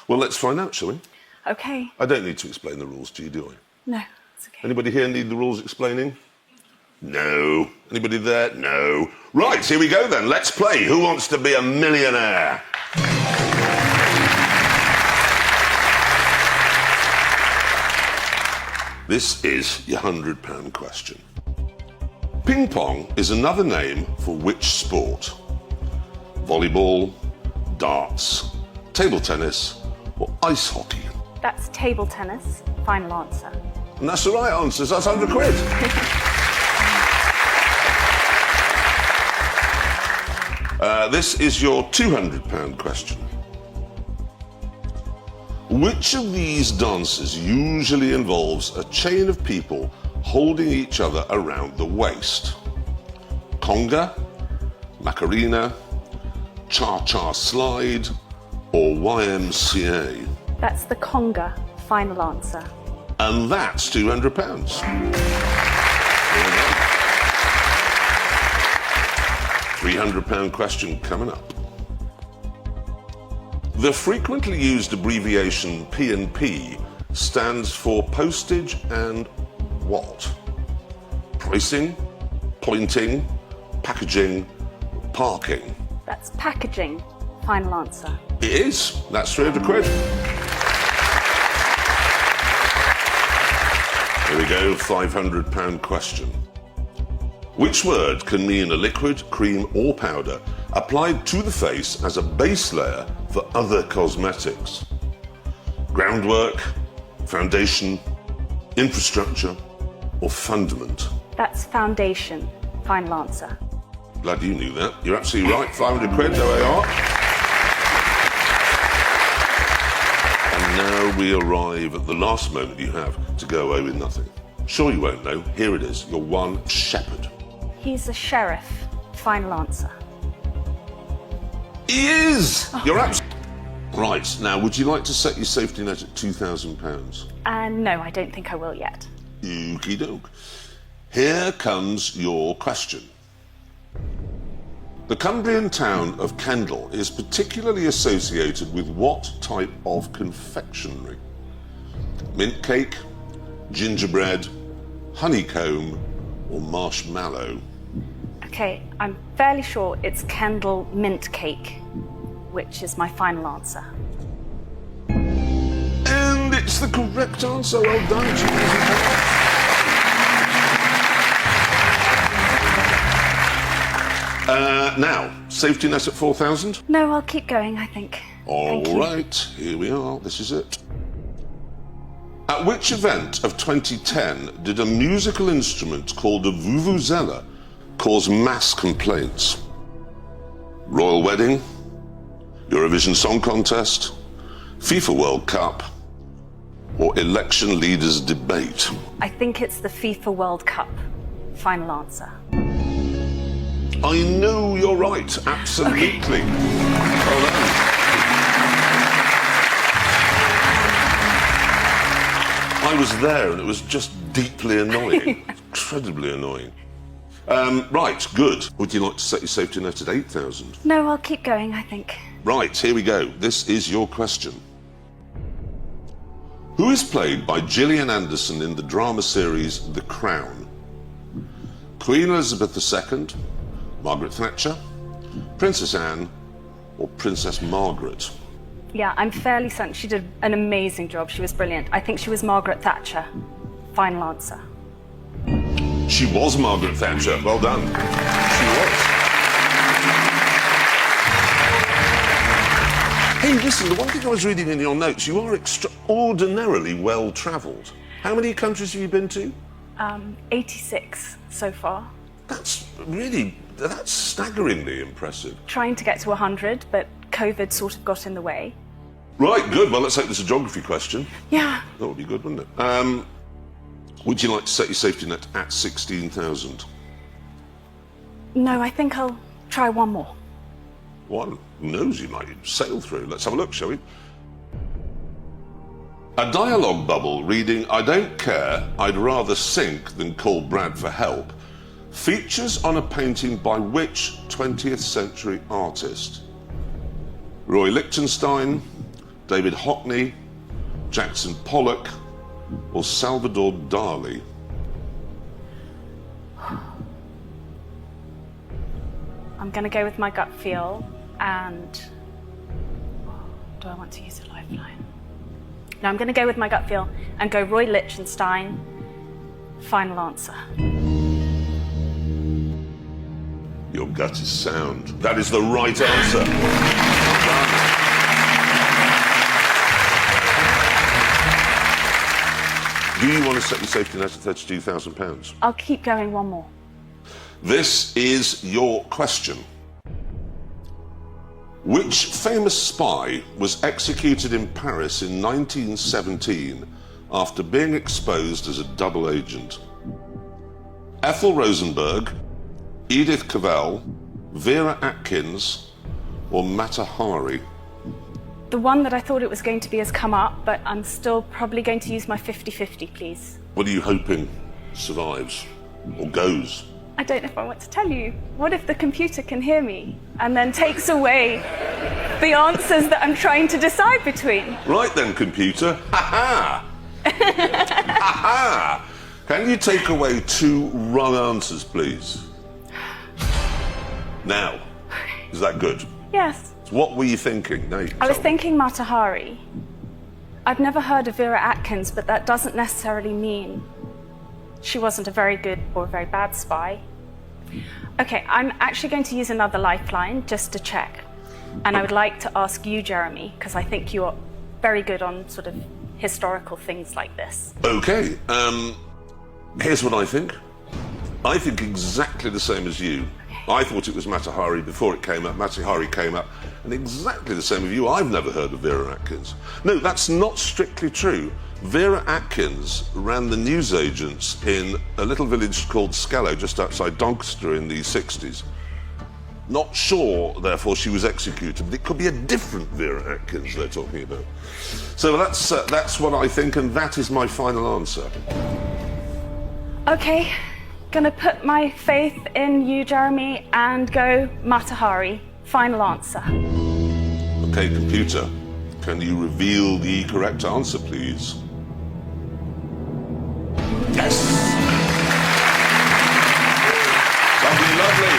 Well, let's find out, shall we? Okay. I don't need to explain the rules to you, do I? No, it's okay. Anybody here need the rules explaining? No. Anybody there? No. Right, here we go then. Let's play Who Wants to Be a Millionaire? This is your £100 question. Ping pong is another name for which sport? Volleyball, darts, table tennis, or ice hockey? That's table tennis. Final answer. And that's the right answer, so that's £100. This is your £200 question. Which of these dances usually involves a chain of people holding each other around the waist? Conga, Macarena, Cha-Cha Slide, or YMCA? That's the conga. Final answer. And that's £200. £300 question coming up. The frequently used abbreviation P&P stands for postage and what? Pricing, pointing, packaging, parking. That's packaging. Final answer. It is. That's £300. Here we go, £500 question. Which word can mean a liquid, cream or powder applied to the face as a base layer for other cosmetics? Groundwork, foundation, infrastructure or fundament? That's foundation. Final answer. Glad you knew that. You're absolutely right. £500, there they are. And now we arrive at the last moment you have to go away with nothing. Sure you won't know. Here it is. Your one shepherd. He's a sheriff. Final answer. He is! You're absolutely right. Now, would you like to set your safety net at £2,000? No, I don't think I will yet. Okie doke. Here comes your question. The Cumbrian town of Kendal is particularly associated with what type of confectionery? Mint cake, gingerbread, honeycomb, or marshmallow? Okay, I'm fairly sure it's Kendal mint cake, which is my final answer. And it's the correct answer. Well done, now, safety net at 4,000? No, I'll keep going, I think. All right, here we are. This is it. At which event of 2010 did a musical instrument called a vuvuzela cause mass complaints? Royal Wedding, Eurovision Song Contest, FIFA World Cup, or Election Leaders Debate? I think it's the FIFA World Cup. Final answer. I know you're right, absolutely. Well done. I was there and it was just deeply annoying, incredibly annoying. Right, good. Would you like to set your safety net at 8,000? No, I'll keep going, I think. Right, here we go. This is your question. Who is played by Gillian Anderson in the drama series The Crown? Queen Elizabeth II, Margaret Thatcher, Princess Anne, or Princess Margaret? Yeah, I'm fairly certain she did an amazing job. She was brilliant. I think she was Margaret Thatcher. Final answer. She was Margaret Thatcher. Well done. She was. Hey, listen, the one thing I was reading in your notes, you are extraordinarily well-travelled. How many countries have you been to? 86 so far. That's staggeringly impressive. Trying to get to 100, but COVID sort of got in the way. Right, good. Well, let's take this a geography question. Yeah. That would be good, wouldn't it? Would you like to set your safety net at 16,000? No, I think I'll try one more. One? Who knows? You might sail through. Let's have a look, shall we? A dialogue bubble reading, "I don't care, I'd rather sink than call Brad for help," features on a painting by which 20th century artist? Roy Lichtenstein, David Hockney, Jackson Pollock, or Salvador Dali? I'm going to go with my gut feel, and do I want to use a lifeline? No, I'm going to go with my gut feel and go Roy Lichtenstein. Final answer. Your gut is sound. That is the right answer. Well done. Do you want to set your safety net at £32,000? I'll keep going one more. This is your question. Which famous spy was executed in Paris in 1917 after being exposed as a double agent? Ethel Rosenberg, Edith Cavell, Vera Atkins, or Mata Hari? The one that I thought it was going to be has come up, but I'm still probably going to use my 50-50, please. What are you hoping survives or goes? I don't know if I want to tell you. What if the computer can hear me and then takes away the answers that I'm trying to decide between? Right then, computer. Ha-ha! Ha-ha! Can you take away 2 wrong answers, please? Now, is that good? Yes. So what were you thinking? No, I was thinking Mata Hari. I've never heard of Vera Atkins, but that doesn't necessarily mean she wasn't a very good or a very bad spy. Okay, I'm actually going to use another lifeline just to check. And I would like to ask you, Jeremy, because I think you're very good on sort of historical things like this. Okay, here's what I think. I think exactly the same as you. I thought it was Mata Hari before it came up. Mata Hari came up, and exactly the same with you. I've never heard of Vera Atkins. No, that's not strictly true. Vera Atkins ran the newsagents in a little village called Scallow, just outside Doncaster in the 60s. Not sure, therefore, she was executed, but it could be a different Vera Atkins they're talking about. So that's what I think, and that is my final answer. Okay, gonna put my faith in you, Jeremy, and go Mata Hari. Final answer. Okay, computer, can you reveal the correct answer, please? Yes! Lovely, lovely.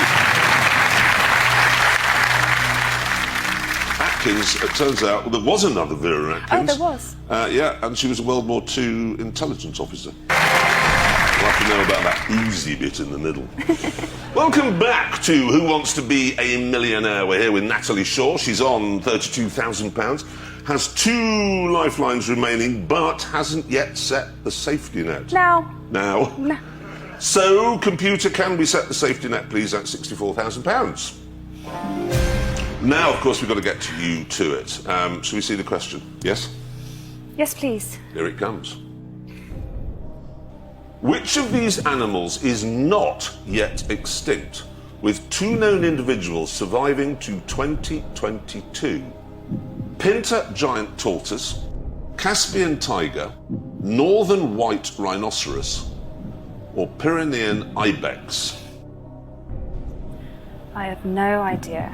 Atkins, it turns out, there was another Vera Atkins. Oh, there was? Yeah, and she was a World War II intelligence officer. We'll have to know about that oozy bit in the middle. Welcome back to Who Wants to Be a Millionaire? We're here with Natalie Shaw. She's on £32,000. Has 2 lifelines remaining, but hasn't yet set the safety net. Now. So, computer, can we set the safety net, please, at £64,000? Now, of course, we've got to get to you to it. Shall we see the question? Yes? Yes, please. Here it comes. Which of these animals is not yet extinct, with 2 known individuals surviving to 2022? Pinta giant tortoise, Caspian tiger, northern white rhinoceros, or Pyrenean ibex? I have no idea.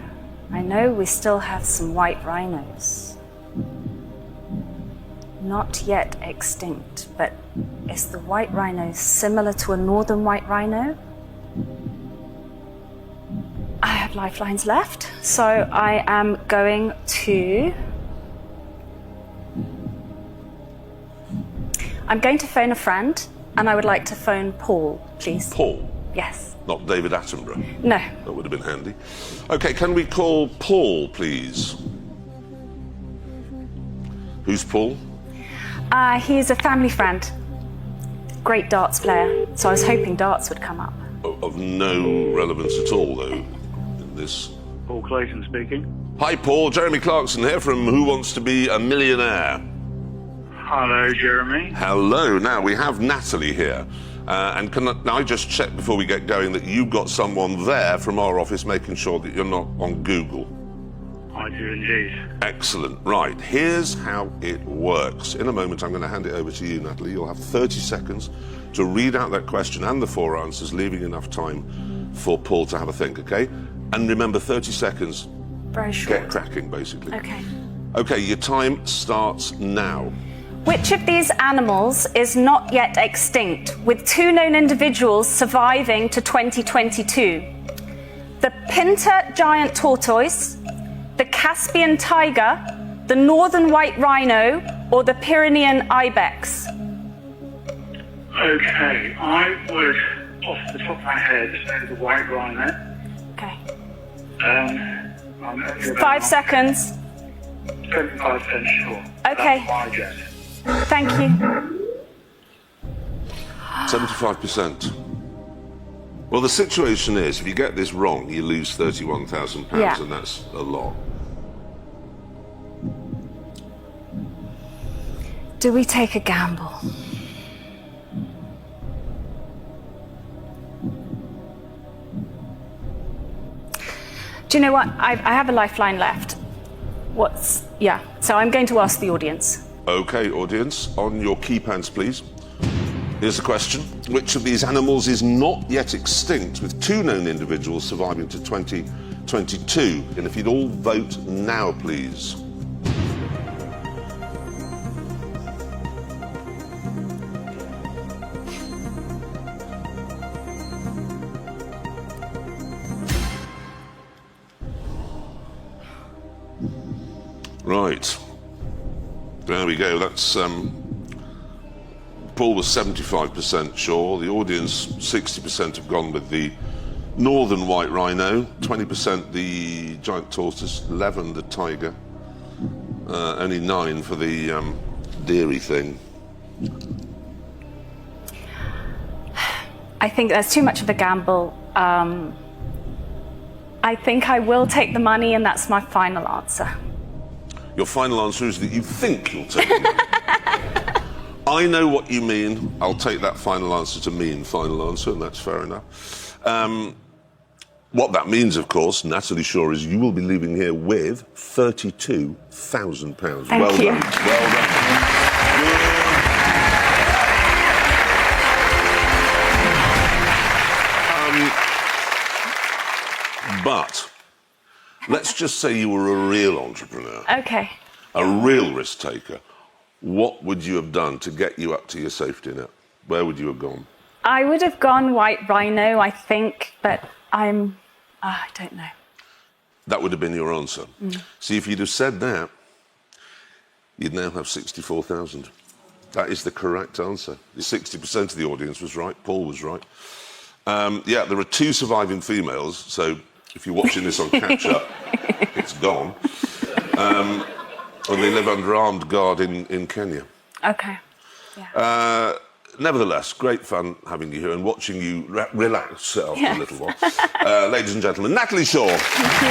I know we still have some white rhinos. Not yet extinct, but is the white rhino similar to a northern white rhino? I have lifelines left, so I am going to... I'm going to phone a friend, and I would like to phone Paul, please. Paul? Yes. Not David Attenborough? No. That would have been handy. OK, can we call Paul, please? Who's Paul? He's a family friend. Great darts player, so I was hoping darts would come up. Of no relevance at all, though, in this. Paul Clayton speaking. Hi, Paul. Jeremy Clarkson here from Who Wants to Be a Millionaire? Hello, Jeremy. Hello. Now, we have Natalie here. And can I just check before we get going that you've got someone there from our office making sure that you're not on Google? I do indeed. Excellent. Right, here's how it works. In a moment, I'm going to hand it over to you, Natalie. You'll have 30 seconds to read out that question and the 4 answers, leaving enough time for Paul to have a think, okay? And remember, 30 seconds. Very short. Get cracking, basically. Okay. Okay, your time starts now. Which of these animals is not yet extinct, with 2 known individuals surviving to 2022? The Pinta giant tortoise, the Caspian tiger, the northern white rhino, or the Pyrenean ibex? Okay, I would, off the top of my head, say the white rhino. Okay. I'm only about 5 seconds. 75% sure. Okay. That's my guess. Thank you. 75%. Well, the situation is, if you get this wrong, you lose £31,000, Yeah. and that's a lot. Do we take a gamble? Do you know what? I have a lifeline left. So I'm going to ask the audience. Okay, audience, on your key pants, please. Here's the question. Which of these animals is not yet extinct, with 2 known individuals surviving to 2022? And if you'd all vote now, please. Right. There we go. That's Paul was 75% sure. The audience, 60% have gone with the northern white rhino, 20% the giant tortoise, 11 the tiger, only 9 for the dairy thing. I think that's too much of a gamble. I think I will take the money, and that's my final answer. Your final answer is that you think you'll take the money. I know what you mean. I'll take that final answer to mean final answer, and that's fair enough. What that means, of course, Natalie Shaw, is you will be leaving here with £32,000. Thank you. Well done. Well done. But let's just say you were a real entrepreneur. Okay. A real risk taker. What would you have done to get you up to your safety net? Where would you have gone? I would have gone white rhino, I think, but I don't know. That would have been your answer. See, if you'd have said that, you'd now have 64,000. That is the correct answer. 60% of the audience was right. Paul was right. Yeah, there are 2 surviving females, so if you're watching this on catch-up, it's gone. And they live under armed guard in Kenya. Okay. Yeah. Nevertheless, great fun having you here and watching you relax after a little while. Ladies and gentlemen, Natalie Shaw. Thank you.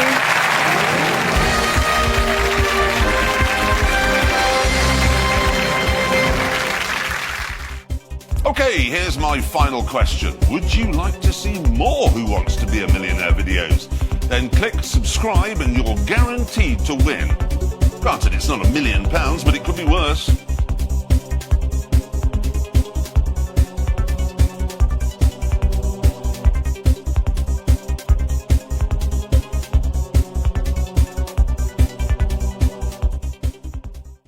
Okay, here's my final question. Would you like to see more Who Wants to Be a Millionaire videos? Then click subscribe and you're guaranteed to win. Granted, it's not £1 million, but it could be worse.